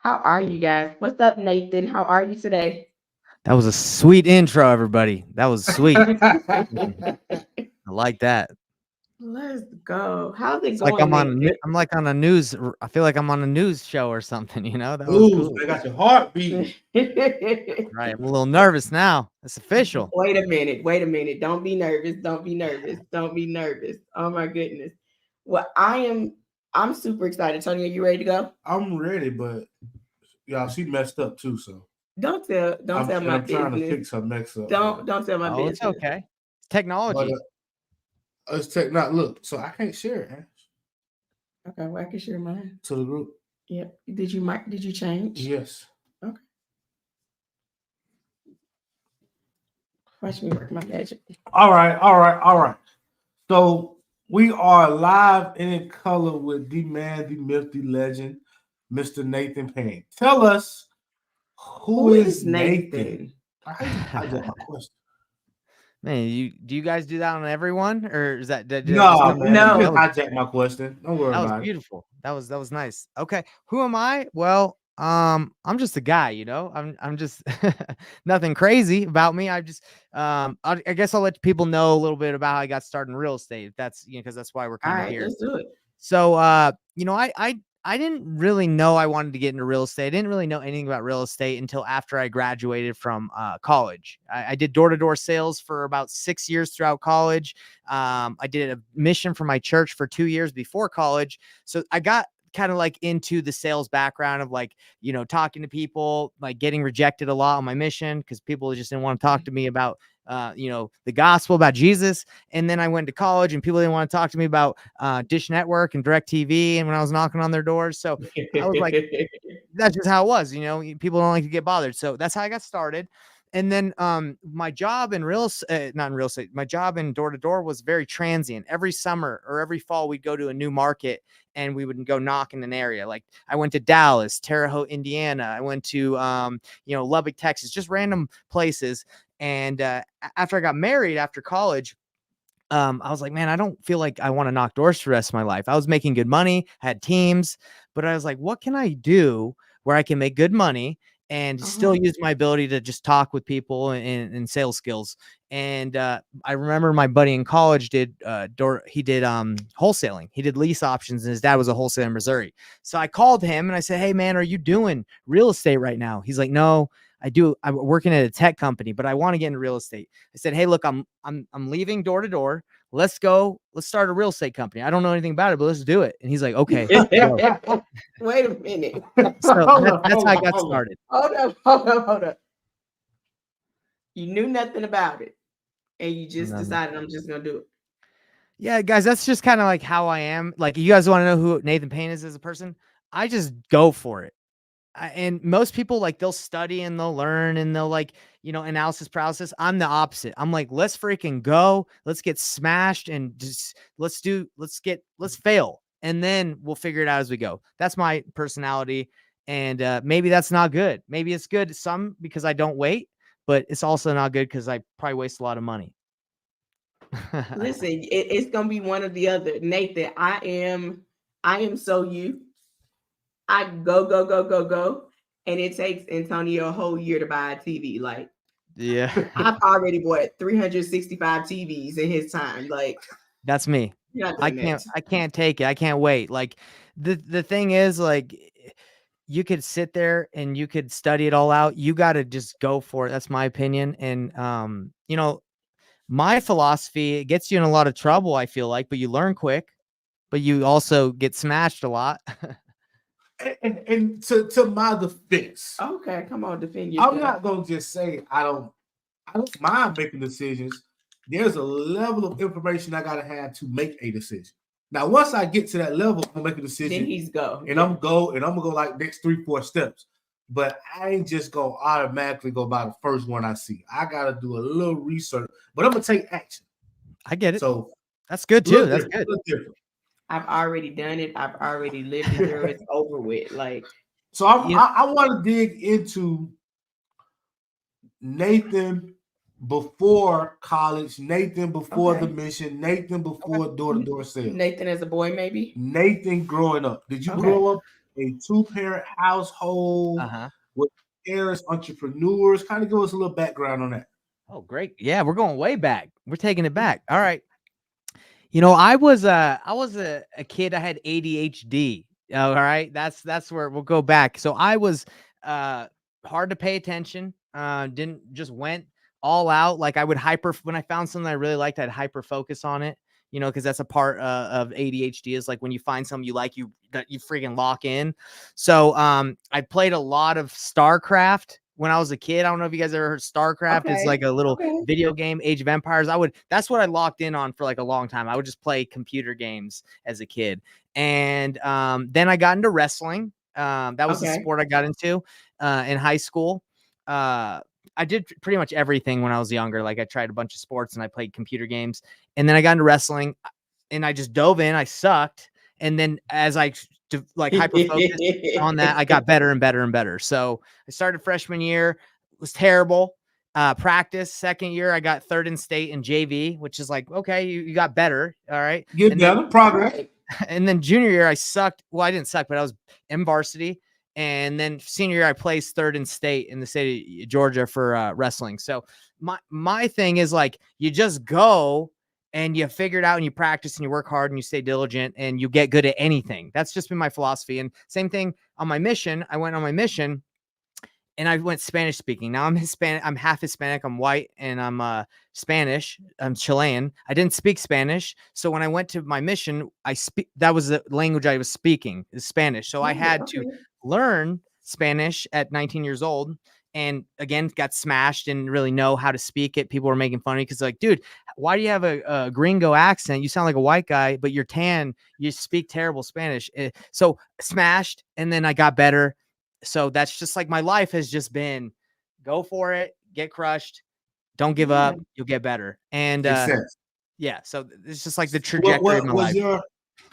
How are you guys? What's up, Nathan? How are you today? That was a sweet intro, everybody. That was sweet. I like that. Let's go. How's it It's like going, Nathan? I'm like on a news. I feel like I'm on a news show or something. That was Ooh, cool. they got your heart beating. Right, I'm a little nervous now. It's official. Wait a minute. Wait a minute. Don't be nervous. Don't be nervous. Don't be nervous. Oh my goodness. Well, I'm super excited. Tony, are you ready to go? I'm ready, but y'all, she messed up too. So Don't tell my I'm trying to business. fix her mix up. Don't tell my Oh, it's business. okay. It's But technology. let's take not look. So I can't share it Okay, well, I can share mine. to the group. Yep. Did you change? Yes. Okay. Watch me work my magic. All right. All right. All right. So we are live and in color with the man, the myth, the legend, Mr. Nathan Payne. Tell us who is Nathan? I hijacked my question. Man, do you guys do that on everyone, or is that did that just No, come to man. No. You me? just hijacked my question. Don't worry That was about it. beautiful. That was nice. Okay, who am I? Well, I'm just a guy. I'm just nothing crazy about me. I guess I'll let people know a little bit about how I got started in real estate. If that's because that's why we're All kind of right, here. let's do it. So, I didn't really know I wanted to get into real estate. I didn't really know anything about real estate until after I graduated from college. I did door-to-door sales for about 6 years throughout college. I did a mission for my church for 2 years before college. So I got kind of like into the sales background of like, talking to people, like getting rejected a lot on my mission because people just didn't want to talk to me about the gospel, about Jesus. And then I went to college and people didn't want to talk to me about Dish Network and DirecTV. And when I was knocking on their doors, so I was like, that's just how it was. People don't like to get bothered. So that's how I got started. And then my job in not in real estate, my job in door to door was very transient. Every summer or every fall, we'd go to a new market and we would go knock in an area. Like I went to Dallas, Terre Haute, Indiana. I went to, Lubbock, Texas, just random places. And after I got married after college, I was like, man, I don't feel like I want to knock doors for the rest of my life. I was making good money, had teams, but I was like, what can I do where I can make good money and still use my ability to just talk with people and sales skills? And I remember my buddy in college did wholesaling. He did lease options, and his dad was a wholesaler in Missouri. So I called him and I said, hey man, are you doing real estate right now? He's like, no, I'm working at a tech company, but I want to get into real estate. I said, hey, look, I'm leaving door to door. Let's start a real estate company. I don't know anything about it, but let's do it. And he's like, okay. Wait a minute. So that's how I got started. Hold up. You knew nothing about it, and you just decided I'm just gonna do it. Yeah, guys, that's just kind of like how I am. Like, you guys want to know who Nathan Payne is as a person? I just go for it. And most people, like, they'll study and they'll learn and they'll analysis paralysis. I'm the opposite. I'm like, let's freaking go. Let's get smashed and just let's fail. And then we'll figure it out as we go. That's my personality. And maybe that's not good. Maybe it's good some because I don't wait, but it's also not good because I probably waste a lot of money. Listen, it's gonna be one or the other. Nathan, I am so you. I go, and it takes Antonio a whole year to buy a TV. Like, yeah, I've already bought 365 TVs in his time. Like, that's me. I can't take it. I can't wait. Like the thing is, like, you could sit there and you could study it all out. You got to just go for it. That's my opinion. And my philosophy, it gets you in a lot of trouble, I feel like, but you learn quick, but you also get smashed a lot. And to my defense, okay, come on, defend yourself. I'm not gonna just say I don't mind making decisions. There's a level of information I gotta have to make a decision. Now, once I get to that level, I'm gonna make a decision. Then he's go. And I'm gonna go like next 3-4 steps. But I ain't just gonna automatically go by the first one I see. I gotta do a little research, but I'm gonna take action. I get it. So that's good too. That's good. I've already done it. I've already lived it through. It's over with. Like, so I want to dig into Nathan before college, Nathan before the mission, Nathan before door-to-door sales. Nathan as a boy, maybe? Nathan growing up. Did you grow up a two-parent household Uh-huh. with parents, entrepreneurs. Kind of give us a little background on that. Oh, great. Yeah, we're going way back. We're taking it back. All right. I was a kid. I had ADHD. All right. That's where we'll go back. So I was hard to pay attention. Didn't just went all out. Like I would when I found something I really liked, I'd hyper focus on it. Because that's a part of ADHD is like when you find something you like, you freaking lock in. So I played a lot of StarCraft when I was a kid. I don't know if you guys ever heard StarCraft. It's like a little video game, Age of Empires. That's what I locked in on for like a long time. I would just play computer games as a kid. And then I got into wrestling. That was the sport I got into in high school. I did pretty much everything when I was younger. Like I tried a bunch of sports and I played computer games, and then I got into wrestling and I just dove in. I sucked. And then as I like hyper focused on that, I got better and better and better. So I started freshman year, was terrible. Practice second year, I got third in state in JV, which is like, okay, you got better. All right. Get better, progress. And then junior year, I sucked. Well, I didn't suck, but I was in varsity. And then senior year, I placed third in state in the state of Georgia for wrestling. So my thing is like, you just go and you figure it out and you practice and you work hard and you stay diligent and you get good at anything. That's just been my philosophy. And same thing on my mission. I went on my mission and I went Spanish speaking. Now I'm Hispanic. I'm half Hispanic. I'm white and I'm Spanish. I'm Chilean. I didn't speak Spanish. So when I went to my mission, that was the language I was speaking, is Spanish. So I had to learn Spanish at 19 years old. And again, got smashed, didn't really know how to speak it. People were making fun of me because like, dude, why do you have a gringo accent? You sound like a white guy, but you're tan. You speak terrible Spanish. So smashed. And then I got better. So that's just like my life has just been go for it, get crushed. Don't give up. You'll get better. And yeah, so it's just like the trajectory of my life.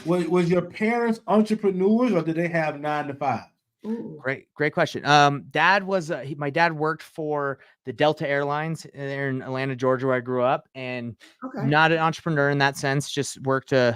Was your parents entrepreneurs or did they have 9-to-5? Ooh. Great question. Dad was my dad worked for the Delta Airlines there in Atlanta, Georgia, where I grew up, and not an entrepreneur in that sense. Just worked I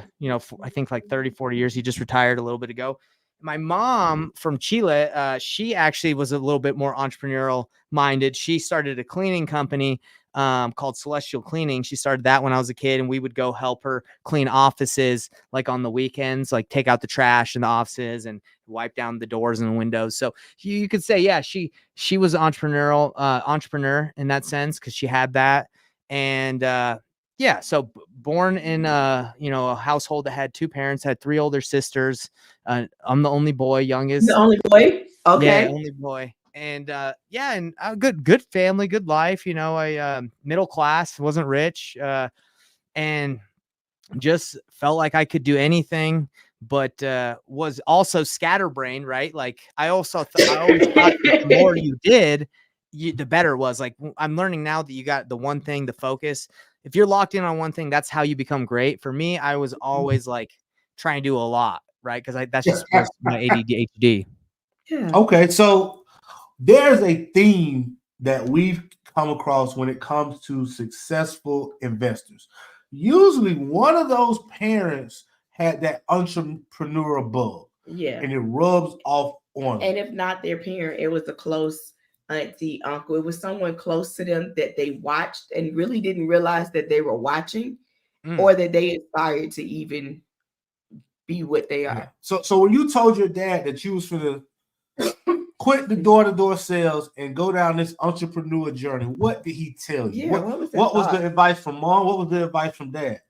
think like 30, 40 years. He just retired a little bit ago. My mom from Chile, she actually was a little bit more entrepreneurial minded. She started a cleaning company called Celestial Cleaning. She started that when I was a kid, and we would go help her clean offices like on the weekends, like take out the trash in the offices and wipe down the doors and the windows. So you could say, yeah, she was an entrepreneur in that sense because she had that. And yeah, so born in a household that had two parents, had three older sisters. I'm the only boy, youngest. The only boy? Okay. Yeah, only boy. And yeah, and good family, good life. I middle class, wasn't rich, and just felt like I could do anything, but was also scatterbrained, right? Like I always thought that the more you did, the better it was. Like I'm learning now that you got the one thing, the focus. If you're locked in on one thing, that's how you become great. For me, I was always like trying to do a lot, right? Because that's just was my ADHD. Yeah. Okay, so there's a theme that we've come across when it comes to successful investors. Usually one of those parents had that entrepreneurial bug. Yeah. And it rubs off on them. And if not their parent, it was a close auntie, uncle. It was someone close to them that they watched and really didn't realize that they were watching or that they aspired to even be what they are. Yeah. So when you told your dad that you was going to quit the door-to-door sales and go down this entrepreneur journey, what did he tell you? Yeah, what was the advice from mom? What was the advice from dad?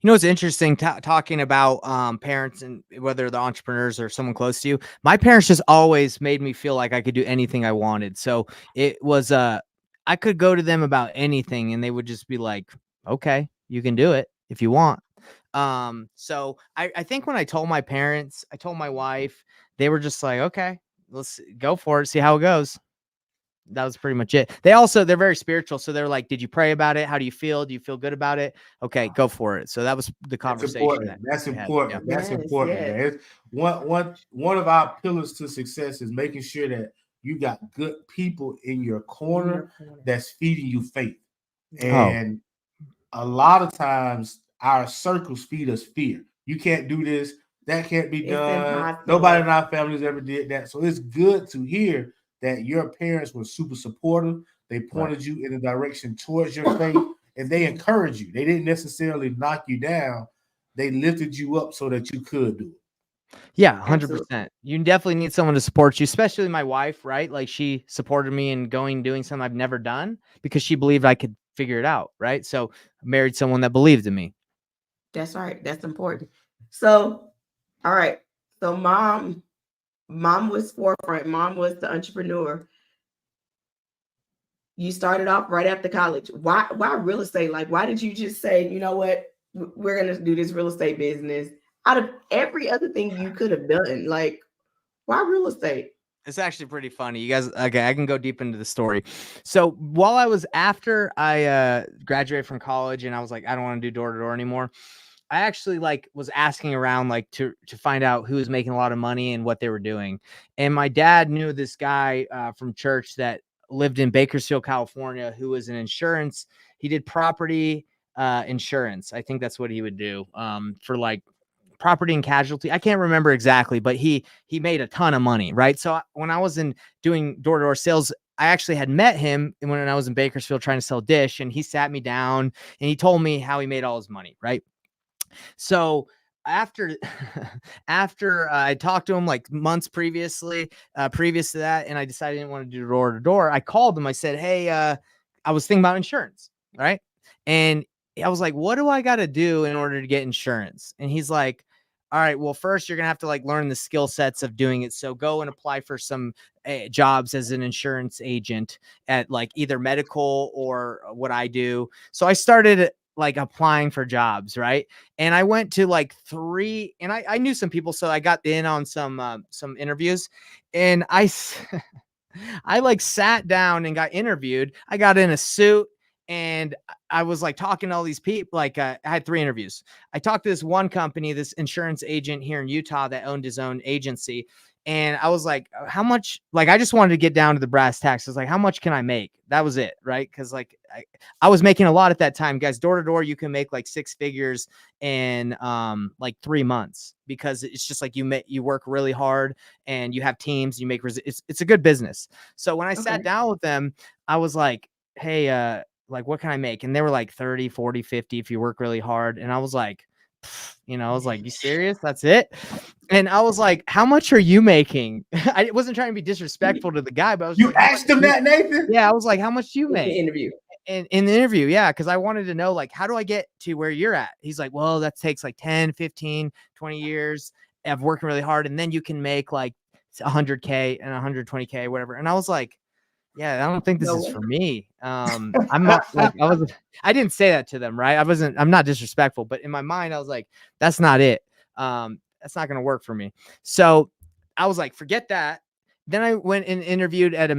It's interesting talking about parents and whether they're entrepreneurs or someone close to you. My parents just always made me feel like I could do anything I wanted. So it was I could go to them about anything and they would just be like, okay, you can do it if you want. So I think when I told my parents, I told my wife, they were just like, okay, let's go for it, see how it goes. That was pretty much it. They're very spiritual. So they're like, did you pray about it? How do you feel? Do you feel good about it? Okay, go for it. So that was the conversation. That's important. That's important. It's one of our pillars to success is making sure that you got good people in your corner that's feeding you faith. And a lot of times our circles feed us fear. You can't do this. That can't be It's done. impossible. Nobody in our families ever did that. So it's good to hear that your parents were super supportive. They pointed you in the direction towards your faith, and they encouraged you. They didn't necessarily knock you down. They lifted you up so that you could do it. Yeah, Absolutely. 100%. You definitely need someone to support you, especially my wife, right? Like she supported me in doing something I've never done because she believed I could figure it out, right? So I married someone that believed in me. That's right. That's important. So, all right. So mom was forefront. Mom was the entrepreneur. You started off right after college. Why real estate? Like, why did you just say, you know what, we're gonna do this real estate business out of every other thing you could have done? Like, why real estate? It's actually pretty funny. You guys, okay, I can go deep into the story. So while I was after I graduated from college and I was like, I don't want to do door to door anymore. I actually like was asking around like to find out who was making a lot of money and what they were doing. And my dad knew this guy from church that lived in Bakersfield, California, who was an insurance. He did property insurance. I think that's what he would do for like property and casualty. I can't remember exactly, but he made a ton of money, right? So when I was doing door-to-door sales, I actually had met him when I was in Bakersfield trying to sell Dish, and he sat me down and he told me how he made all his money, right? So after I talked to him like months previous to that, and I decided I didn't want to do door to door, I called him. I said, hey, I was thinking about insurance, right? And I was like, what do I got to do in order to get insurance? And he's like, all right, well, first you're gonna have to like learn the skill sets of doing it. So go and apply for some jobs as an insurance agent at like either medical or what I do. So I started like applying for jobs, right? And I went to like 3, and I knew some people, so I got in on some interviews, and I like sat down and got interviewed. I got in a suit and I was like talking to all these people. Like I had 3 interviews. I talked to this one company, this insurance agent here in Utah that owned his own agency. And I was like, how much, like, I just wanted to get down to the brass tacks. I was like, how much can I make? That was it. Right. Cause like I was making a lot at that time, guys. Door to door, you can make like 6 figures in like 3 months, because it's just like you work really hard and you have teams, you make, it's a good business. So when I sat down with them, I was like, hey, like, what can I make? And they were like 30, 40, 50 if you work really hard. And I was like, I was like, you serious? That's it? And I was like, how much are you making? I wasn't trying to be disrespectful to the guy, but I was You like, asked him that, Nathan? Yeah, I was like, how much do you In make? the interview. In the interview, yeah, because I wanted to know, like, how do I get to where you're at? He's like, well, that takes like 10, 15, 20 years of working really hard, and then you can make like 100K and 120K, whatever. And I was like, yeah, I don't think this is for me. I'm not like, I didn't say that to them, right? I'm not disrespectful, but in my mind, I was like, that's not it. That's not going to work for me. So I was like, forget that. Then I went and interviewed at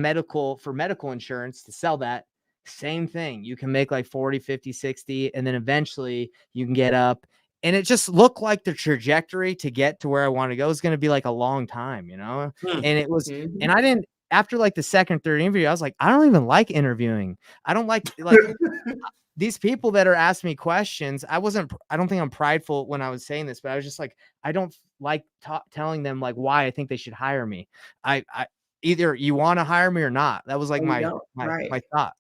for medical insurance to sell that. Same thing. You can make like 40, 50, 60, and then eventually you can get up. And it just looked like the trajectory to get to where I want to go is going to be like a long time, And it was, and I didn't, after like the second, third interview, I was like, I don't even like interviewing. I don't like these people that are asking me questions. I don't think I'm prideful when I was saying this, but I was just like, I don't like telling them like why I think they should hire me. I either you want to hire me or not. That was like my thought.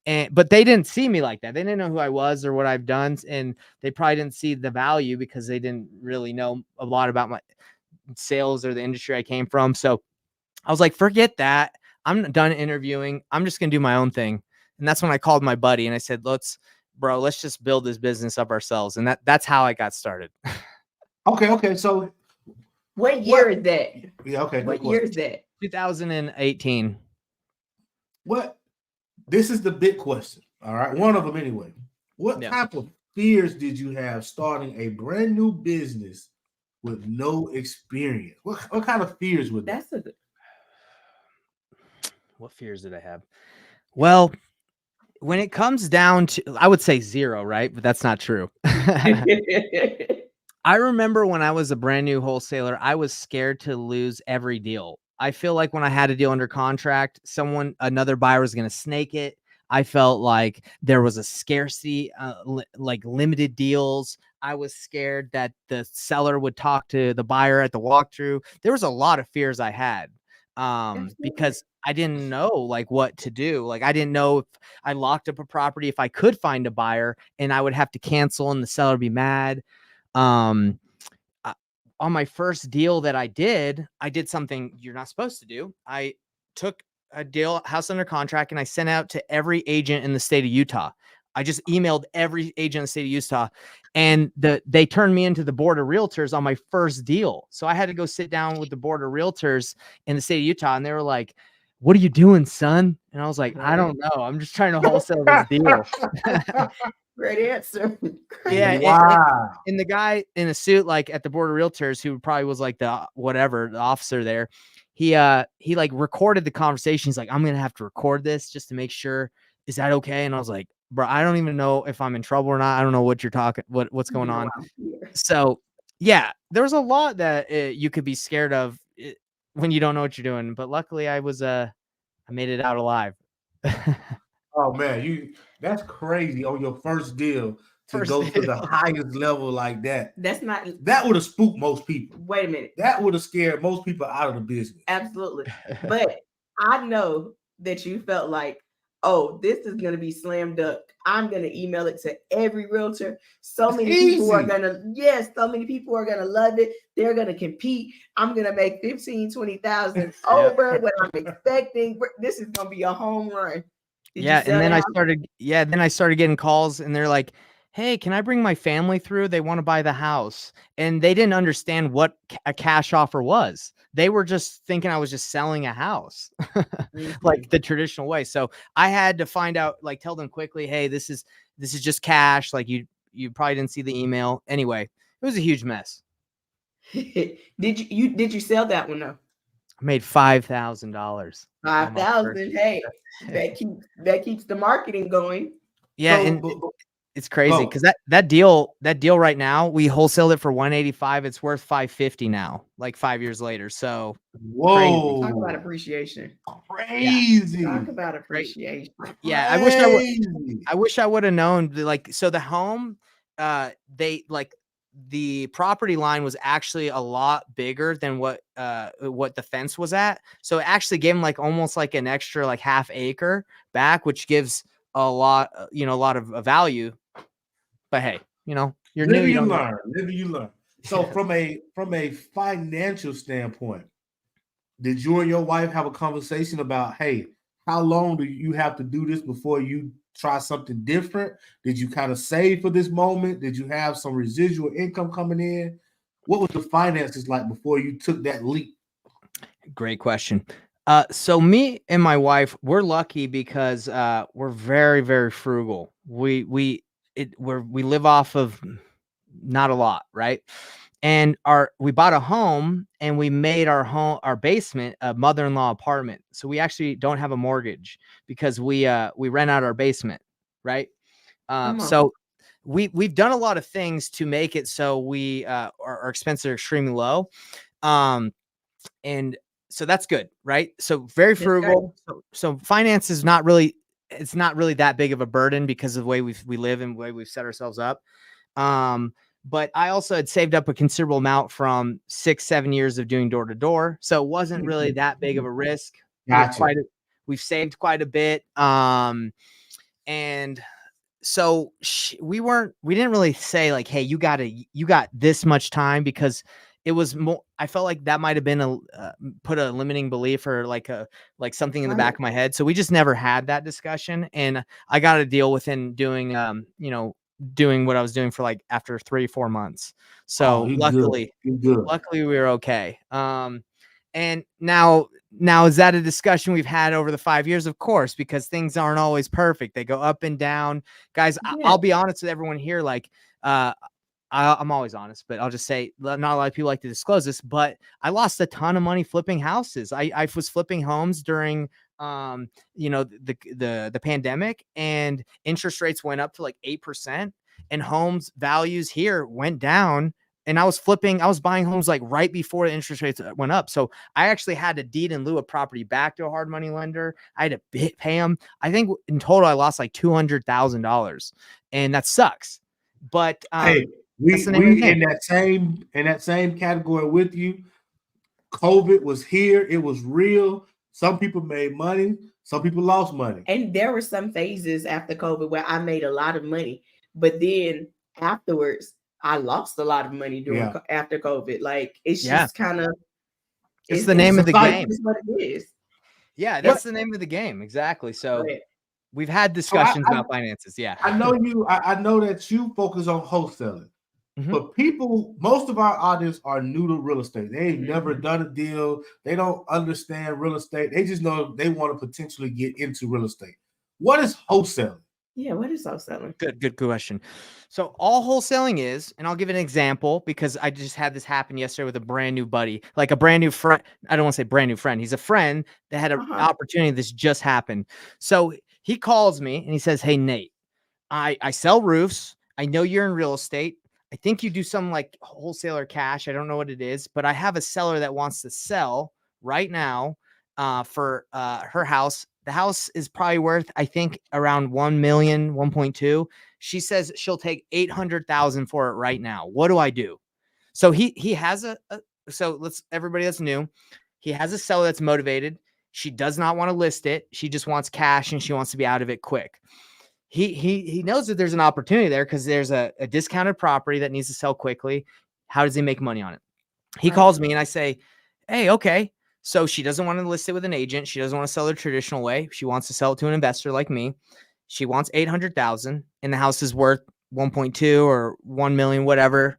But they didn't see me like that. They didn't know who I was or what I've done. And they probably didn't see the value because they didn't really know a lot about my sales or the industry I came from. So I was like, forget that. I'm done interviewing. I'm just going to do my own thing. And that's when I called my buddy and I said, let's just build this business up ourselves. And that's how I got started. Okay. So what year is that? Yeah. Okay. What year is that? 2018. This is the big question. All right. One of them anyway. What type of fears did you have starting a brand new business with no experience? What kind of fears were that? What fears did I have? Well, when it comes down to, I would say 0, right? But that's not true. I remember when I was a brand new wholesaler, I was scared to lose every deal. I feel like when I had a deal under contract, another buyer was going to snake it. I felt like there was a scarcity, like limited deals. I was scared that the seller would talk to the buyer at the walkthrough. There was a lot of fears I had Absolutely. because I didn't know like what to do. Like I didn't know if I locked up a property, if I could find a buyer and I would have to cancel and the seller would be mad. Um, on my first deal that I did something you're not supposed to do. I took a deal, house under contract, and I sent out to every agent in the state of Utah. I just emailed every agent in the state of Utah, and they turned me into the board of realtors on my first deal. So I had to go sit down with the board of realtors in the state of Utah, and they were like, "What are you doing, son?" And I was like, "I don't know. I'm just trying to wholesale this deal." Great answer. Yeah. Wow. And the guy in a suit, like at the board of realtors, who probably was like the officer there, he like recorded the conversation. He's like, "I'm gonna have to record this just to make sure. Is that okay?" And I was like, "Bro, I don't even know if I'm in trouble or not. I don't know what you're talking, what's going on." So yeah, there was a lot that you could be scared of when you don't know what you're doing. But luckily, I made it out alive. Oh man, that's crazy on your first deal to First go to the deal. highest level like that. That's not. That would have spooked most people. Wait a minute. That would have scared most people out of the business. Absolutely. But I know that you felt like, oh, this is going to be slam dunk. I'm going to email it to every realtor. So many people are going to, so many people are going to love it. They're going to compete. I'm going to make 15, 20,000 over what I'm expecting. This is going to be a home run. And then I started getting calls and they're like, "Hey, can I bring my family through? They want to buy the house." And they didn't understand what a cash offer was. They were just thinking I was just selling a house like the traditional way. So I had to find out, like tell them quickly, "Hey, this is just cash." Like you probably didn't see the email. Anyway, it was a huge mess. Did you sell that one though? I made $5,000. 5,000. Hey, that keeps the marketing going. Yeah, and it's crazy because that deal right now, we wholesaled it for $185. It's worth $550 now, like 5 years later. So whoa, talk about appreciation. Crazy. Yeah. Talk about appreciation. Yeah, I wish I would have known. Like, so the home, the property line was actually a lot bigger than what the fence was at. So it actually gave him like almost like an extra like half acre back, which gives a lot of value. But hey, you're new. You learn. Live you learn. So from a financial standpoint, did you and your wife have a conversation about, hey, how long do you have to do this before you try something different? Did you kind of save for this moment? Did you have some residual income coming in? What was the finances like before you took that leap? Great question. So me and my wife, we're lucky because we're very, very frugal. We live off of not a lot, right? And we bought a home and we made our basement a mother-in-law apartment. So we actually don't have a mortgage because we rent out our basement, right? So we've done a lot of things to make it so our expenses are extremely low. And so that's good, right? So very frugal. So finance is not really that big of a burden because of the way we live and the way we've set ourselves up. But I also had saved up a considerable amount from 6-7 years of doing door to door. So it wasn't really that big of a risk. Gotcha. We've saved quite a bit. And so we didn't really say like, "Hey, you got this much time," because it was more, I felt like that might've been put a limiting belief or like something in the back of my head. So we just never had that discussion. And I got a deal within doing what I was doing for like after 3-4 months. So luckily we were okay. And now is that a discussion we've had over the 5 years? Of course, because things aren't always perfect. They go up and down, guys. I'll be honest with everyone here. Like, I'm always honest, but I'll just say not a lot of people like to disclose this, but I lost a ton of money flipping houses. I was flipping homes during, the pandemic, and interest rates went up to like 8%, and homes values here went down and I was buying homes like right before the interest rates went up. So I actually had to deed in lieu of property back to a hard money lender. I had to pay them. I think in total, I lost like $200,000, and that sucks. But hey, we in that same category with you. COVID was here. It was real. Some people made money. Some people lost money. And there were some phases after COVID where I made a lot of money, but then afterwards, I lost a lot of money after COVID. Like it's just kind of it's the name of the game. It's what it is. Yeah, that's the name of the game. Exactly. So we've had discussions about finances. Yeah. I know you. I know that you focus on wholesaling. But most of our audience are new to real estate. They ain't never done a deal. They don't understand real estate. They just know they want to potentially get into real estate. What is wholesaling? Yeah, what is wholesaling? Good question. So all wholesaling is, and I'll give an example because I just had this happen yesterday with a brand new buddy, like a brand new friend. I don't want to say brand new friend. He's a friend that had an opportunity. This just happened. So he calls me and he says, "Hey, Nate, I sell roofs. I know you're in real estate. I think you do some like wholesaler cash. I don't know what it is, but I have a seller that wants to sell right now for her house. The house is probably worth, I think, around 1 million, 1.2. She says she'll take 800,000 for it right now. What do I do?" So he has everybody that's new, he has a seller that's motivated. She does not want to list it. She just wants cash and she wants to be out of it quick. He knows that there's an opportunity there because there's a discounted property that needs to sell quickly. How does he make money on it? He calls me and I say, "Hey, okay." So she doesn't want to list it with an agent. She doesn't want to sell the traditional way. She wants to sell it to an investor like me. She wants 800,000 and the house is worth 1.2 or 1 million, whatever.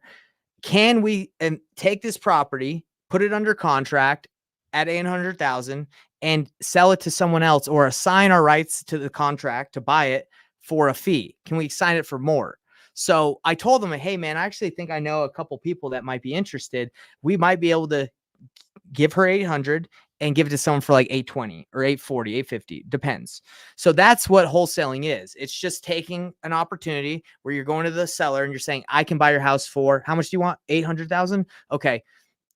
Can we take this property, put it under contract at 800,000 and sell it to someone else or assign our rights to the contract to buy it for a fee? Can we sign it for more? So I told them, "Hey man, I actually think I know a couple people that might be interested. We might be able to give her 800 and give it to someone for like 820 or 840, 850, depends." So that's what wholesaling is. It's just taking an opportunity where you're going to the seller and you're saying, "I can buy your house for how much do you want? 800,000. Okay.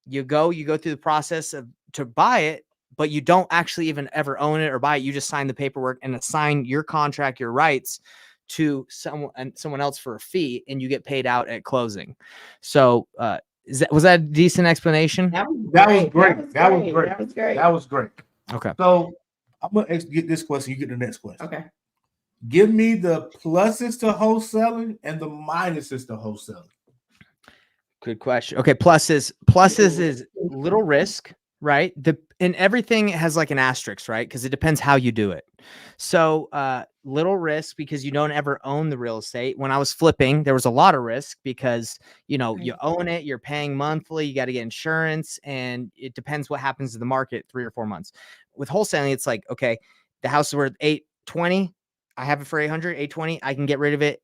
You go through the process to buy it, but you don't actually even ever own it or buy it. You just sign the paperwork and assign your contract, your rights to someone else for a fee, and you get paid out at closing." So, was that a decent explanation? That was great. Okay. So I'm gonna get this question. You get the next question. Okay. Give me the pluses to wholesaling and the minuses to wholesaling. Good question. Okay. Pluses is little risk, right? And everything has like an asterisk, right? Because it depends how you do it. So little risk because you don't ever own the real estate. When I was flipping, there was a lot of risk because, you own it, you're paying monthly, you got to get insurance, and it depends what happens to the market 3 or 4 months. With wholesaling, it's like, okay, the house is worth 820. I have it for 800, 820. I can get rid of it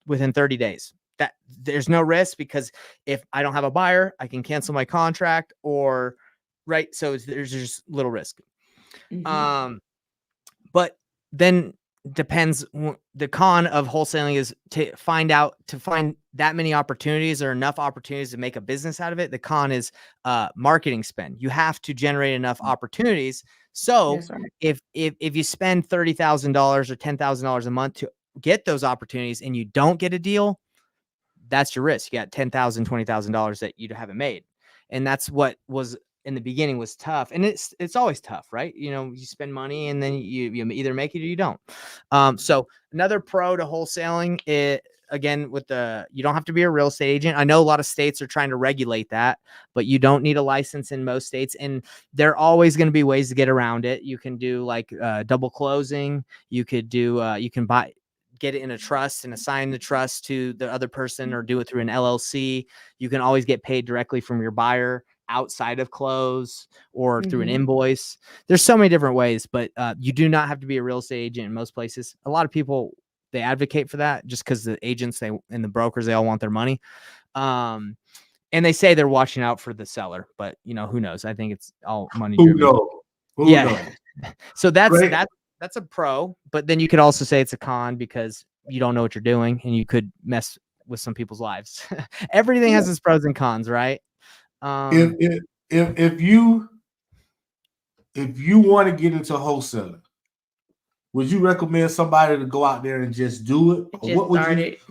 within 30 days. That there's no risk because if I don't have a buyer, I can cancel my contract right. So there's just little risk. But then depends. The con of wholesaling is to find that many opportunities or enough opportunities to make a business out of it. The con is marketing spend. You have to generate enough opportunities. So if you spend $30,000 or $10,000 a month to get those opportunities and you don't get a deal, that's your risk. You got $10,000, $20,000 that you haven't made. And that's what was in the beginning was tough. And it's always tough, right? You spend money and then you either make it or you don't. So another pro to wholesaling again, you don't have to be a real estate agent. I know a lot of states are trying to regulate that, but you don't need a license in most states. And there are always going to be ways to get around it. You can do like double closing. You could do, get it in a trust and assign the trust to the other person or do it through an LLC. You can always get paid directly from your buyer outside of close or through an invoice. There's so many different ways, but you do not have to be a real estate agent in most places. A lot of people, they advocate for that just because the agents and the brokers, they all want their money. And they say they're watching out for the seller, but who knows? I think it's all money. Who knows? So that's a pro, but then you could also say it's a con because you don't know what you're doing and you could mess with some people's lives. Everything has its pros and cons, right? If you want to get into wholesaling, would you recommend somebody to go out there and just do it? Or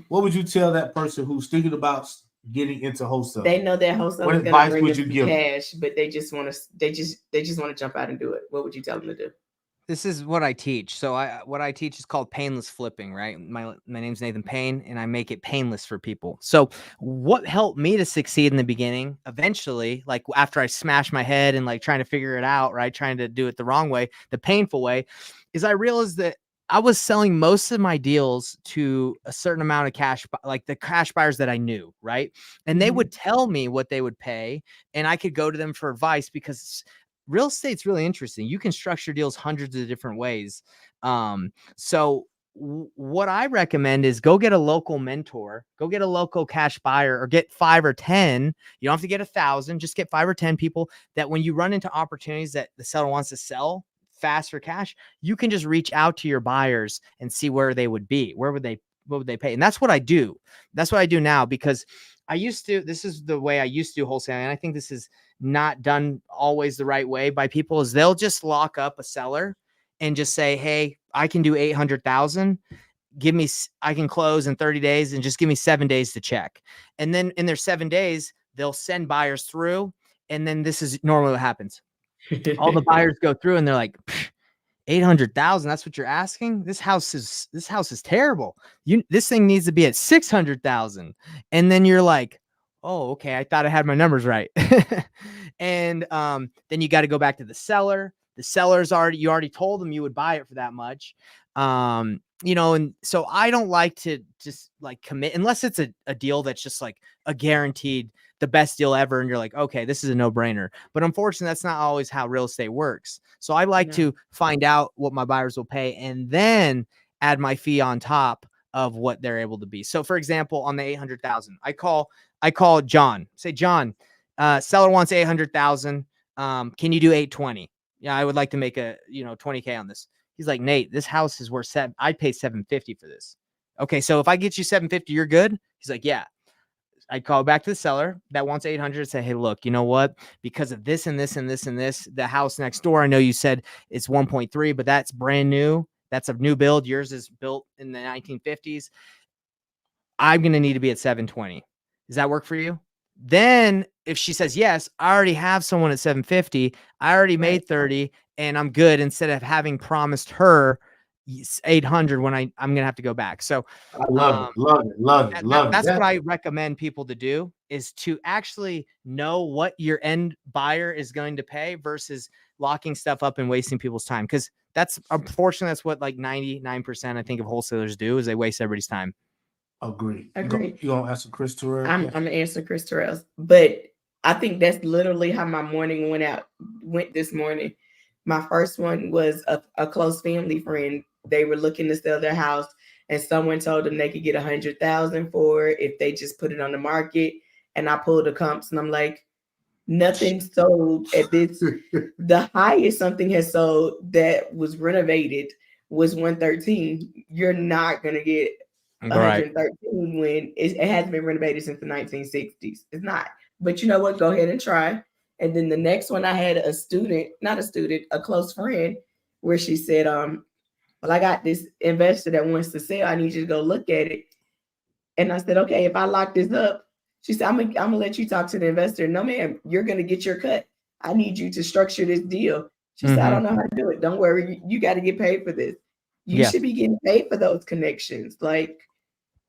what would you tell that person who's thinking about getting into wholesaling? They know that wholesaling is going to bring them some cash, but they just want to jump out and do it. What would you tell them to do? This is what I teach. So what I teach is called painless flipping, right? My name's Nathan Payne, and I make it painless for people. So what helped me to succeed in the beginning, eventually, like after I smashed my head and like trying to figure it out, right? Trying to do it the wrong way, the painful way, is I realized that I was selling most of my deals to a certain amount of cash, like the cash buyers that I knew, right? And they would tell me what they would pay, and I could go to them for advice because real estate's really interesting. You can structure deals hundreds of different ways. So what I recommend is go get a local mentor, go get a local cash buyer, or get 5 or 10. You don't have to get 1,000, just get 5 or 10 people that when you run into opportunities that the seller wants to sell fast for cash, you can just reach out to your buyers and see where they would be. What would they pay? And that's what I do. That's what I do now, because this is the way I used to do wholesaling. And I think this is not done always the right way by people, is they'll just lock up a seller and just say, hey, I can do 800,000. I can close in 30 days and just give me 7 days to check. And then in their 7 days, they'll send buyers through. And then this is normally what happens. All the buyers go through and they're like, 800,000. That's what you're asking. This house is terrible. This thing needs to be at 600,000. And then you're like, oh, okay. I thought I had my numbers right. And then you got to go back to the seller. The seller's you already told them you would buy it for that much. And so I don't like to just like commit unless it's a deal that's just like a guaranteed the best deal ever. And you're like, okay, this is a no brainer. But unfortunately, that's not always how real estate works. So I like to find out what my buyers will pay and then add my fee on top of what they're able to be. So for example, on the 800,000, I call John, say, John, seller wants 800,000. Can you do 820? Yeah, I would like to make a, 20K on this. He's like, Nate, this house is worth I pay 750 for this. Okay. So if I get you 750, you're good. He's like, yeah. I'd call back to the seller that wants 800 and say, hey, look, you know what? Because of this and this and this and this, the house next door, I know you said it's 1.3, but that's brand new. That's a new build. Yours is built in the 1950s. I'm going to need to be at 720. Does that work for you? Then if she says yes, I already have someone at 750. I already made 30 and I'm good, instead of having promised her 800 when I'm going to have to go back. So I love it. That's what I recommend people to do, is to actually know what your end buyer is going to pay versus locking stuff up and wasting people's time. Cause unfortunately, that's what like 99% I think of wholesalers do, is they waste everybody's time. Agree. You gonna answer Chris Terrell? I'm gonna answer Chris Terrell, but I think that's literally how my morning went this morning. My first one was a close family friend. They were looking to sell their house, and someone told them they could get 100,000 for it if they just put it on the market. And I pulled the comps, and I'm like, nothing sold at this. The highest something has sold that was renovated was 113. You're not gonna get 113 when it hasn't been renovated since the 1960s. It's not. But you know what? Go ahead and try. And then the next one, I had a close friend, where she said, well, I got this investor that wants to sell. I need you to go look at it. And I said, okay, if I lock this up, she said, I'm gonna let you talk to the investor. No, ma'am, you're gonna get your cut. I need you to structure this deal. She said, I don't know how to do it. Don't worry, you got to get paid for this. You should be getting paid for those connections. Like,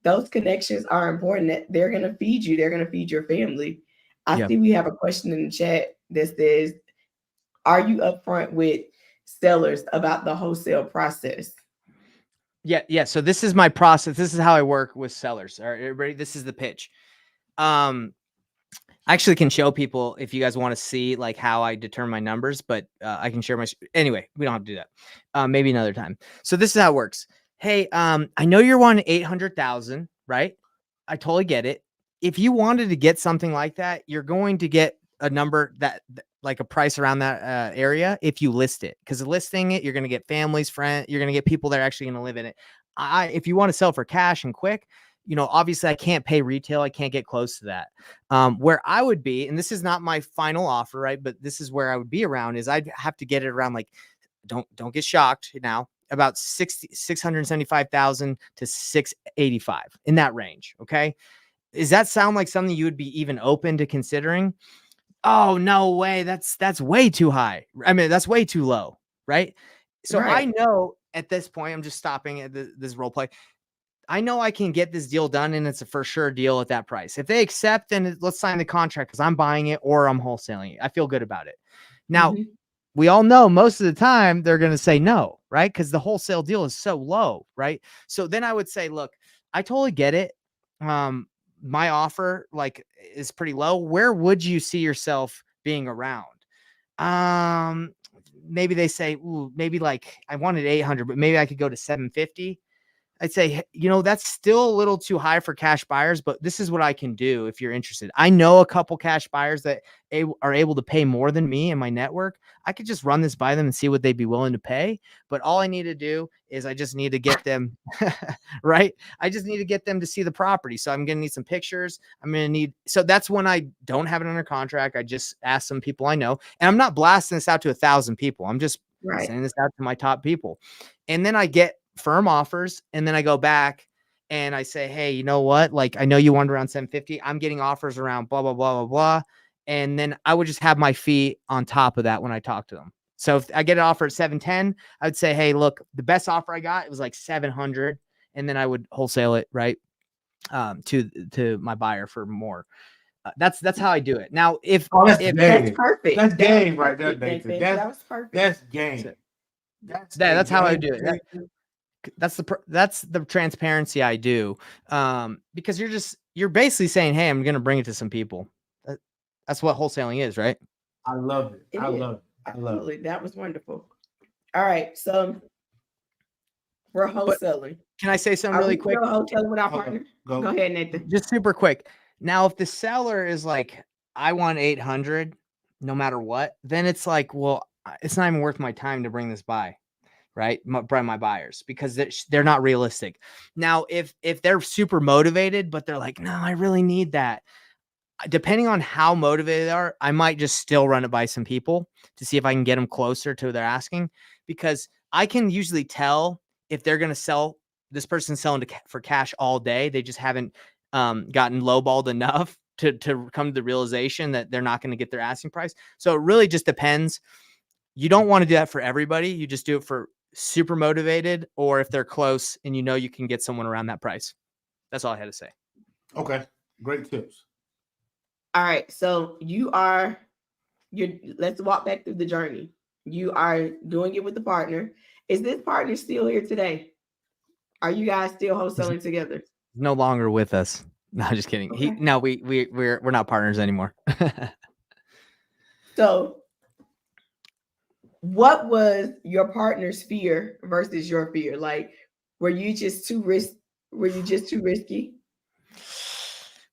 those connections are important. They're gonna feed you. They're gonna feed your family. I see we have a question in the chat that says, are you upfront with sellers about the wholesale process? Yeah. So this is my process. This is how I work with sellers. All right, everybody, this is the pitch. I actually can show people if you guys want to see like how I determine my numbers, but I can share anyway, we don't have to do that. Maybe another time. So this is how it works. Hey, I know you're wanting 800,000, right? I totally get it. If you wanted to get something like that, you're going to get a number that like a price around that area if you list it, because listing it, you're going to get families, friends, you're going to get people that are actually going to live in it. If you want to sell for cash and quick, obviously I can't pay retail. I can't get close to that. Where I would be, and this is not my final offer, right? But this is where I would be around is I'd have to get it around like, don't get shocked now, about 675,000 to 685 in that range. Okay. Does that sound like something you would be even open to considering? Oh, no way. That's way too high. I mean, that's way too low. Right. So Right. I know at this point, I'm just stopping at this role play. I know I can get this deal done and it's a for sure deal at that price. If they accept, then let's sign the contract because I'm buying it or I'm wholesaling it. I feel good about it. Now, Mhm. we all know most of the time they're going to say no, right? Because the wholesale deal is so low, right? So then I would say, look, I totally get it. My offer like is pretty low. Where would you see yourself being around? Maybe they say, ooh, maybe like I wanted 800, but maybe I could go to 750. I'd say, that's still a little too high for cash buyers, but this is what I can do if you're interested. I know a couple cash buyers that are able to pay more than me in my network. I could just run this by them and see what they'd be willing to pay. But all I need to do is I just need to get them, right? I just need to get them to see the property. So I'm going to need some pictures. So that's when I don't have it under contract. I just ask some people I know, and I'm not blasting this out to 1,000 people. I'm just sending this out to my top people. And then I get firm offers, and then I go back and I say, hey, you know what? Like, I know you wanted around 750. I'm getting offers around blah, blah, blah, blah, blah. And then I would just have my fee on top of that when I talk to them. So if I get an offer at 710, I would say, hey, look, the best offer I got, it was like 700. And then I would wholesale it, right, to my buyer for more. That's how I do it. Now, if that's perfect. That's game right there, perfect, Nathan. that was perfect. That's game. That's how I do it. That's the transparency I do. Because you're basically saying, hey, I'm going to bring it to some people. That's what wholesaling is, right? I love it. I love it. Absolutely. That was wonderful. All right. So we're wholesaling. Can I say something really quick? Wholesaling with our partner. Go ahead, Nathan. Just super quick. Now, if the seller is like, I want 800 no matter what, then it's like, well, it's not even worth my time to bring this by. Right. My buyers, because they're not realistic. Now, if they're super motivated, but they're like, no, I really need that. Depending on how motivated they are, I might just still run it by some people to see if I can get them closer to what they're asking, because I can usually tell if they're going to sell, this person's selling for cash all day. They just haven't gotten lowballed enough to come to the realization that they're not going to get their asking price. So it really just depends. You don't want to do that for everybody. You just do it for super motivated, or if they're close and you can get someone around that price. That's all I had to say. Okay. Great tips. All right. So let's walk back through the journey. You are doing it with the partner. Is this partner still here today? Are you guys still wholesaling together? No longer with us. No, just kidding. Okay. We're not partners anymore. So what was your partner's fear versus your fear? Like, were you just too risky?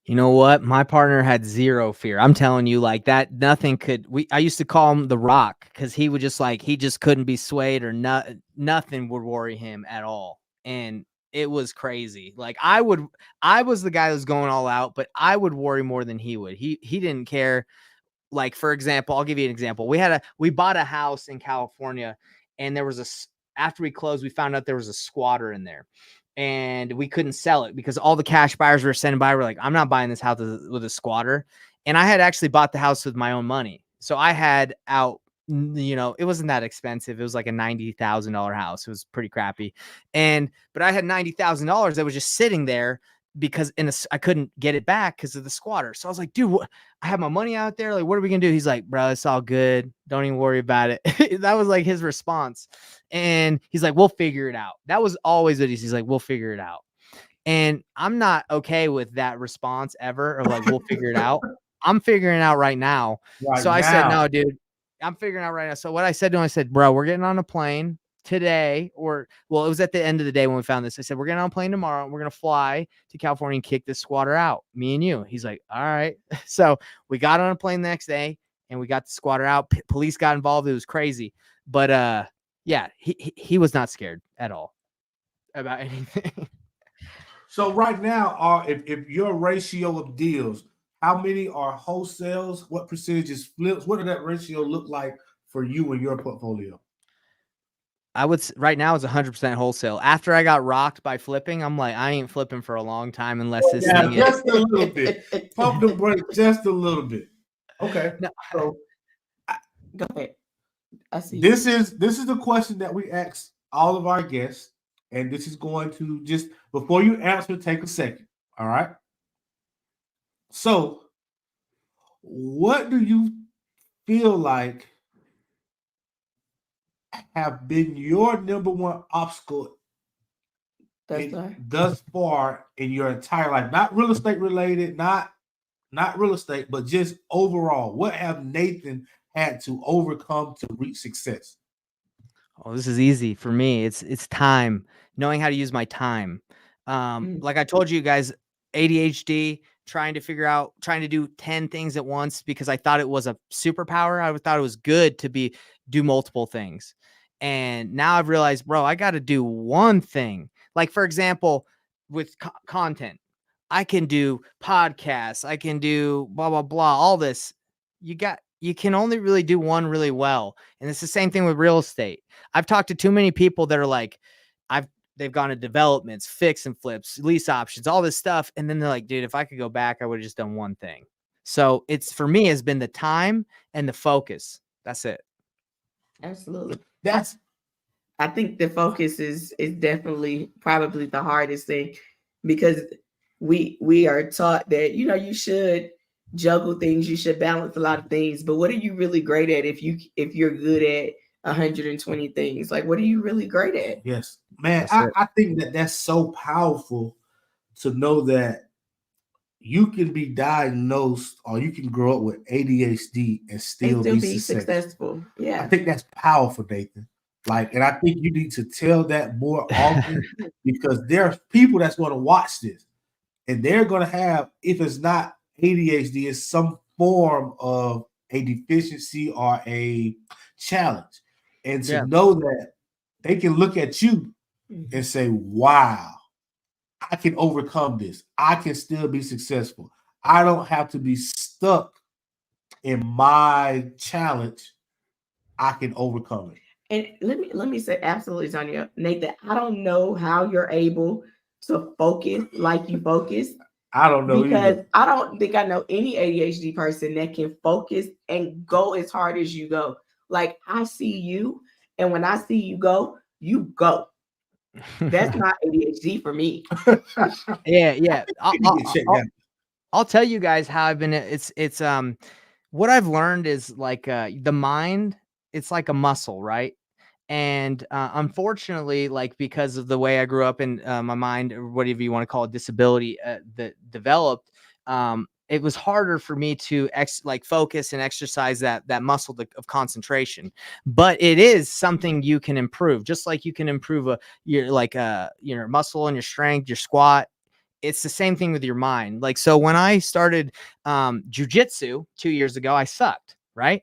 You know what? My partner had zero fear. I'm telling you, like that, nothing could, I used to call him the Rock, because he would he just couldn't be swayed, or nothing would worry him at all. And it was crazy. Like I was the guy that was going all out, but I would worry more than he would. He didn't care. Like, for example, I'll give you an example. We bought a house in California, and after we closed, we found out there was a squatter in there, and we couldn't sell it because all the cash buyers we were sending by were like, I'm not buying this house with a squatter. And I had actually bought the house with my own money. So I had out, it wasn't that expensive. It was like a $90,000 house. It was pretty crappy. But I had $90,000 that was just sitting there because I couldn't get it back because of the squatter. So I was like, dude, I have my money out there. Like, what are we going to do? He's like, bro, it's all good. Don't even worry about it. That was like his response. And he's like, we'll figure it out. That was always what he's like, we'll figure it out. And I'm not okay with that response ever, of like, we'll figure it out. I'm figuring it out right now. I said, no, dude, I'm figuring it out right now. So what I said to him, I said, bro, we're getting on a plane today, it was at the end of the day when we found this. I said, we're getting on a plane tomorrow, and we're going to fly to California and kick this squatter out, me and you. He's like, all right. So we got on a plane the next day, and we got the squatter out. Police got involved. It was crazy. But yeah, he was not scared at all about anything. So right now, if your ratio of deals, how many are wholesales? What percentage is flips? What does that ratio look like for you and your portfolio? I would right now it's 100% wholesale. After I got rocked by flipping, I'm like, I ain't flipping for a long time unless this Yeah, thing is. just a little bit. Pump the brake just a little bit. Okay. No. So Go ahead. I see. this is the question that we ask all of our guests, and this is going to just before you answer, take a second. All right. So, what do you feel like have been your number one obstacle thus far in your entire life? Not real estate related, not real estate, but just overall. What have Nathan had to overcome to reach success? Oh, this is easy for me. It's time, knowing how to use my time. Like I told you guys, ADHD, trying to do 10 things at once because I thought it was a superpower. I thought it was good to do multiple things. And now I've realized, bro, I got to do one thing. Like, for example, with content, I can do podcasts, I can do blah, blah, blah, all this. You can only really do one really well. And it's the same thing with real estate. I've talked to too many people that are like, they've gone to developments, fix and flips, lease options, all this stuff. And then they're like, dude, if I could go back, I would have just done one thing. So it's for me has been the time and the focus. That's it. Absolutely. I think the focus is definitely probably the hardest thing, because we are taught that, you should juggle things, you should balance a lot of things, but what are you really great at if you're good at 120 things? Like, what are you really great at? Yes, man. I think that's so powerful to know that you can be diagnosed or you can grow up with ADHD and still be successful. Yeah, I think that's powerful, Nathan. Like, and I think you need to tell that more often because there's people that's going to watch this and they're going to have, if it's not ADHD, it's some form of a deficiency or a challenge. And to know that they can look at you and say, wow, I can overcome this. I can still be successful. I don't have to be stuck in my challenge. I can overcome it. And let me say, absolutely, Tanya, Nathan, I don't know how you're able to focus like you focus. I don't know because either. I don't think I know any ADHD person that can focus and go as hard as you go. Like, I see you, and when I see you go, you go. That's not ADHD for me. Yeah. I'll tell you guys how I've been. It's what I've learned is like the mind. It's like a muscle, right? And unfortunately, like because of the way I grew up in my mind, or whatever you want to call it, disability that developed, it was harder for me to focus and exercise that muscle of concentration. But it is something you can improve, just like you can improve your muscle and your strength, your squat. It's the same thing with your mind. Like, so when I started jujitsu 2 years ago, I sucked, right?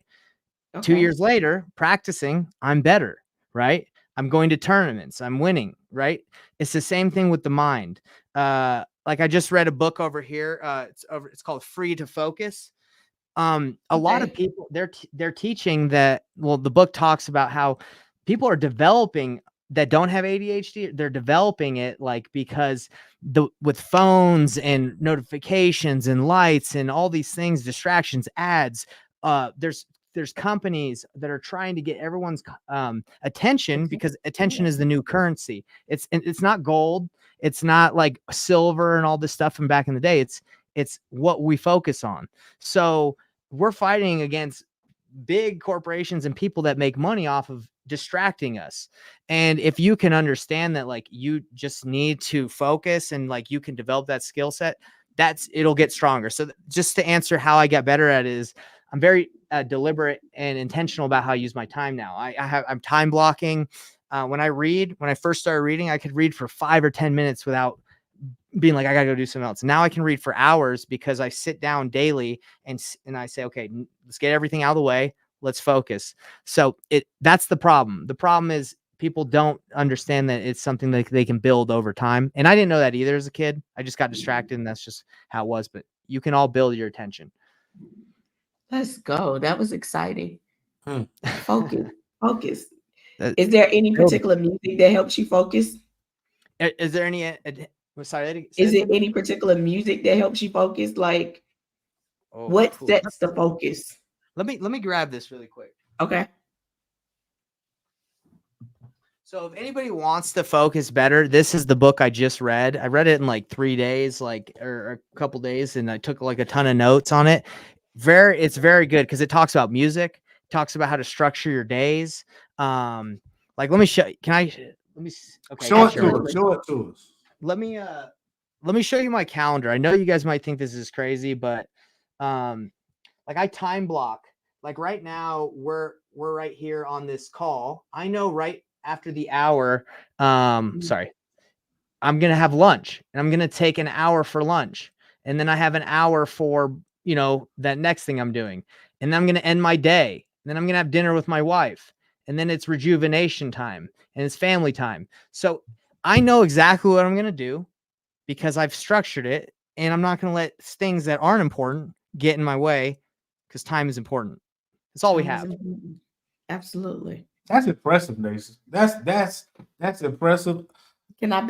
Okay. 2 years later, practicing, I'm better, right? I'm going to tournaments, I'm winning, right? It's the same thing with the mind. Like I just read a book over here. It's called Free to Focus. A lot of people, they're teaching that, well, the book talks about how people are developing that don't have ADHD, they're developing it like because with phones and notifications and lights and all these things, distractions, ads, there's companies that are trying to get everyone's attention because attention is the new currency. It's not gold. It's not like silver and all this stuff from back in the day. It's what we focus on. So we're fighting against big corporations and people that make money off of distracting us. And if you can understand that, like, you just need to focus and like you can develop that skill set, it'll get stronger. So just to answer how I got better at it is I'm very deliberate and intentional about how I use my time now. I'm time blocking. When I first started reading, I could read for 5 or 10 minutes without being like, I gotta go do something else. Now I can read for hours because I sit down daily and I say, okay, let's get everything out of the way. Let's focus. So that's the problem. The problem is people don't understand that it's something that they can build over time. And I didn't know that either as a kid. I just got distracted, and that's just how it was. But you can all build your attention. Let's go. That was exciting. Hmm. Focus. Focus. That- Is there any Build it. particular music that helps you focus? Is there any? Sorry, Is it any particular music that helps you focus? Like, what cool. sets the focus? Let me grab this really quick. Okay. So if anybody wants to focus better, this is the book I just read. I read it in like 3 days, or a couple days, and I took like a ton of notes on it. It's very good because it talks about music, talks about how to structure your days. Like let me show. Okay. Show it sure. to us. Show it to us. Let me show you my calendar. I know you guys might think this is crazy, but like I time block. Like right now, we're right here on this call. I know right after the hour, sorry, I'm gonna have lunch, and I'm gonna take an hour for lunch, and then I have an hour for that next thing I'm doing, and then I'm gonna end my day, and then I'm gonna have dinner with my wife, and then it's rejuvenation time, and it's family time. So I know exactly what I'm gonna do because I've structured it, and I'm not gonna let things that aren't important get in my way because time is important. That's all we have. Absolutely. That's impressive, Nathan. That's impressive. Can I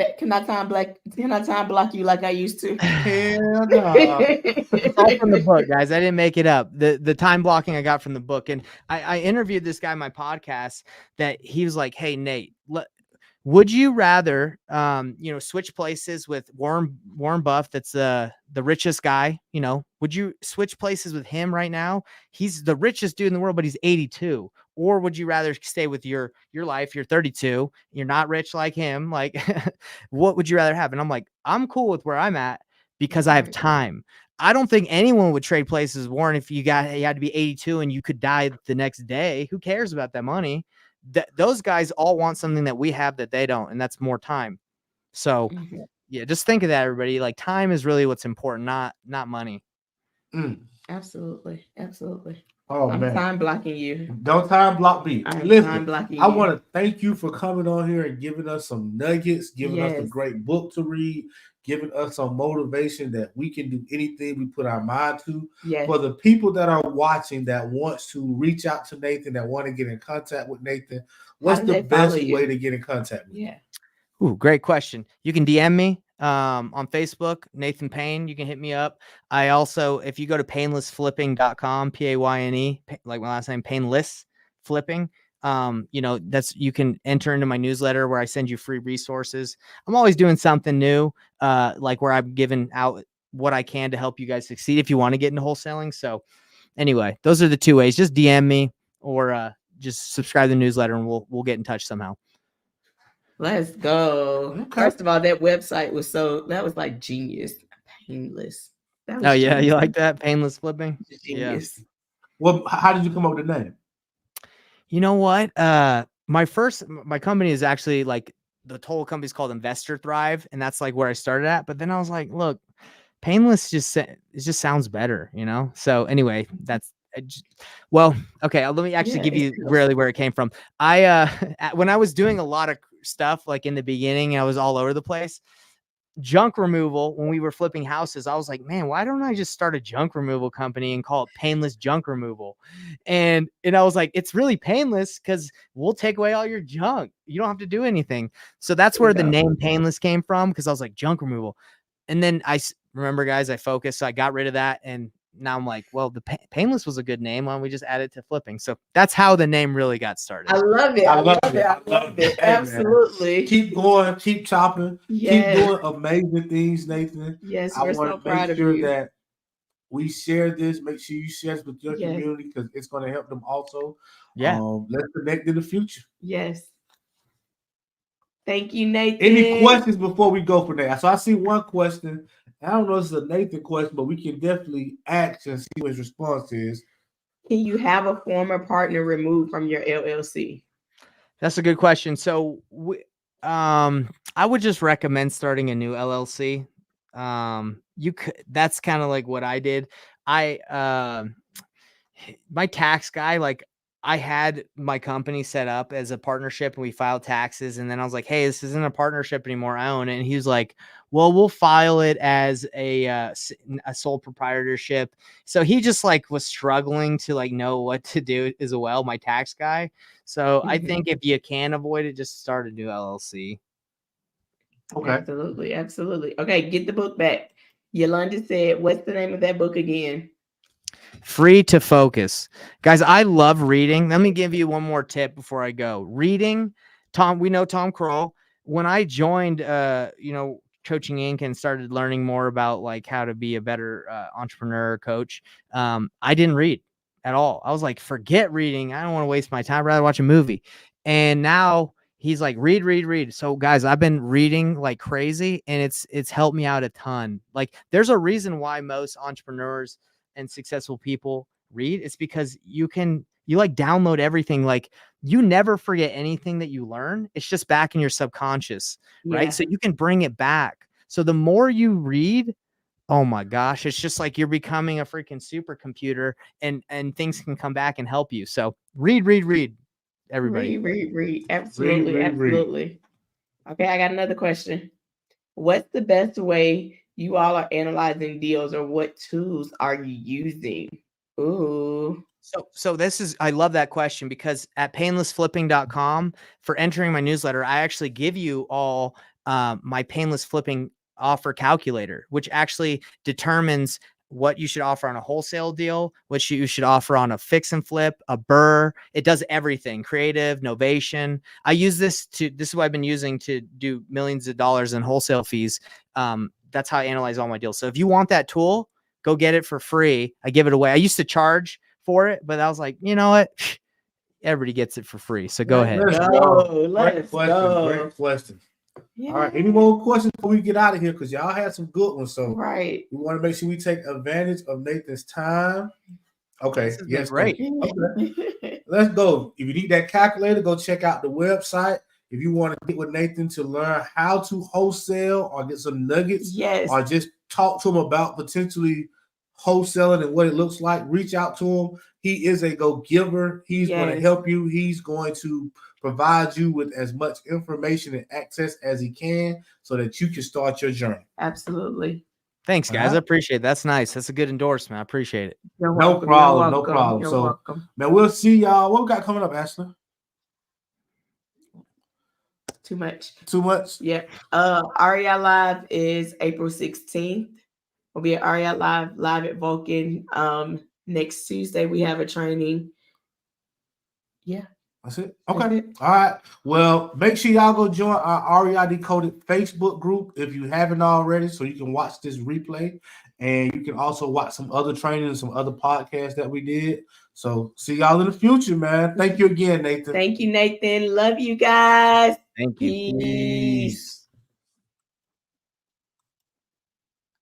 time block you like I used to? Hell no. It's all from the book, guys. I didn't make it up. The time blocking I got from the book. And I interviewed this guy on my podcast that he was like, hey, Nate, would you rather switch places with Warren Buffett, that's the richest guy, would you switch places with him right now? He's the richest dude in the world, but he's 82. Or would you rather stay with your life? You're 32. You're not rich like him. Like, what would you rather have? And I'm like, I'm cool with where I'm at because I have time. I don't think anyone would trade places with Warren if you had to be 82 and you could die the next day. Who cares about that money? Those guys all want something that we have that they don't, and that's more time. So yeah, just think of that, everybody. Like, time is really what's important, not money. Absolutely. Oh, I'm man. time blocking you. Don't time block me. I'm Listen, time blocking I you. want to thank you for coming on here and giving us some nuggets, giving us a Yes. great book to read, giving us some motivation that we can do anything we put our mind to. Yes. For the people that are watching that wants to reach out to Nathan, that want to get in contact with Nathan, what's do the they follow best you? way to get in contact with you? Yeah. Ooh, great question. You can DM me on Facebook, Nathan Payne. You can hit me up. I also, if you go to painlessflipping.com, PAYNE, like my last name, Painless Flipping, you can enter into my newsletter where I send you free resources. I'm always doing something new, like where I'm giving out what I can to help you guys succeed if you want to get into wholesaling. So anyway, those are the two ways. Just DM me or just subscribe to the newsletter, and we'll get in touch somehow. Let's go. Okay. First of all, that website that was like genius. Painless. That was Oh yeah, genius. you like that? Painless Flipping? Genius. Well, how did you come up with the name? You know what? My company is actually like, the total company is called Investor Thrive, and that's like where I started at. But then I was like, look, Painless it just sounds better, So anyway, okay. Let me actually give you really where it came from. When I was doing a lot of stuff, like in the beginning, I was all over the place. Junk removal, when we were flipping houses, I was like, man, why don't I just start a junk removal company and call it Painless Junk Removal? And I was like, it's really painless because we'll take away all your junk. You don't have to do anything. So that's where the name Painless came from, because I was like, junk removal. And then remember, guys, I focused, so I got rid of that. And now I'm like, well, the Painless was a good name. Why don't we just add it to flipping? So that's how the name really got started. I love it. I love it. Absolutely. Man. Keep going. Keep chopping. Yes. Keep doing amazing things, Nathan. Yes, I we're so want to proud make of sure you. that we share this. Make sure you share this with your community, because it's going to help them also. Yeah. Let's connect in the future. Yes. Thank you, Nathan. Any questions before we go for that? So I see one question. I don't know if it's a Nathan question, but we can definitely ask and see what his response is. Can you have a former partner removed from your LLC? That's a good question. So I would just recommend starting a new LLC. That's kind of like what I did. My tax guy, like, I had my company set up as a partnership and we filed taxes. And then I was like, hey, this isn't a partnership anymore. I own it. And he was like, well, we'll file it as a sole proprietorship. So he just like was struggling to like know what to do as well, my tax guy. So I think if you can avoid it, just start a new LLC. Okay. Absolutely. Absolutely. Okay. Get the book back. Yolanda said, what's the name of that book again? Free to Focus. Guys, I love reading. Let me give you one more tip before I go. Reading, we know Tom Kroll. When I joined, Coaching Inc. and started learning more about like how to be a better entrepreneur coach, I didn't read at all. I was like, forget reading. I don't want to waste my time. I'd rather watch a movie. And now he's like, read. So guys, I've been reading like crazy and it's helped me out a ton. Like there's a reason why most entrepreneurs and successful people read. It's because you like download everything. Like you never forget anything that you learn. It's just back in your subconscious, right? So you can bring it back. So the more you read, oh my gosh, it's just like you're becoming a freaking supercomputer and things can come back and help you. So read, everybody. Read. Absolutely. Read. Absolutely. Okay. I got another question. What's the best way you all are analyzing deals, or what tools are you using? Ooh. So I love that question because at painlessflipping.com for entering my newsletter, I actually give you all my painless flipping offer calculator, which actually determines what you should offer on a wholesale deal, what you should offer on a fix and flip, a burr. It does everything, creative, novation. I use this is what I've been using to do millions of dollars in wholesale fees. That's how I analyze all my deals. So if you want that tool, go get it for free. I give it away. I used to charge for it, but I was like, you know what? Everybody gets it for free. So go ahead. Let's go. Great question. Yeah. All right. Any more questions before we get out of here? Because y'all had some good ones. So right. we want to make sure we take advantage of Nathan's time. Okay. Yes. Great. Okay. Let's go. If you need that calculator, go check out the website. If you want to get with Nathan to learn how to wholesale or get some nuggets, yes, or just talk to him about potentially wholesaling and what it looks like, reach out to him. He is a go-giver. He's going to help you. He's going to provide you with as much information and access as he can so that you can start your journey. Absolutely. Thanks, guys. I appreciate it. That's nice. That's a good endorsement. I appreciate it. No problem. You're so, welcome. Man, we'll see y'all. What we got coming up, Ashley? Too much. Yeah. REI Live is April 16th. We'll be at REI Live at Vulcan. Next Tuesday, we have a training. Yeah. That's it. Okay. All right. Well, make sure y'all go join our REI Decoded Facebook group if you haven't already, so you can watch this replay. And you can also watch some other training and some other podcasts that we did. So see y'all in the future, man. Thank you again, Nathan. Thank you, Nathan. Love you guys. Thank you. Peace.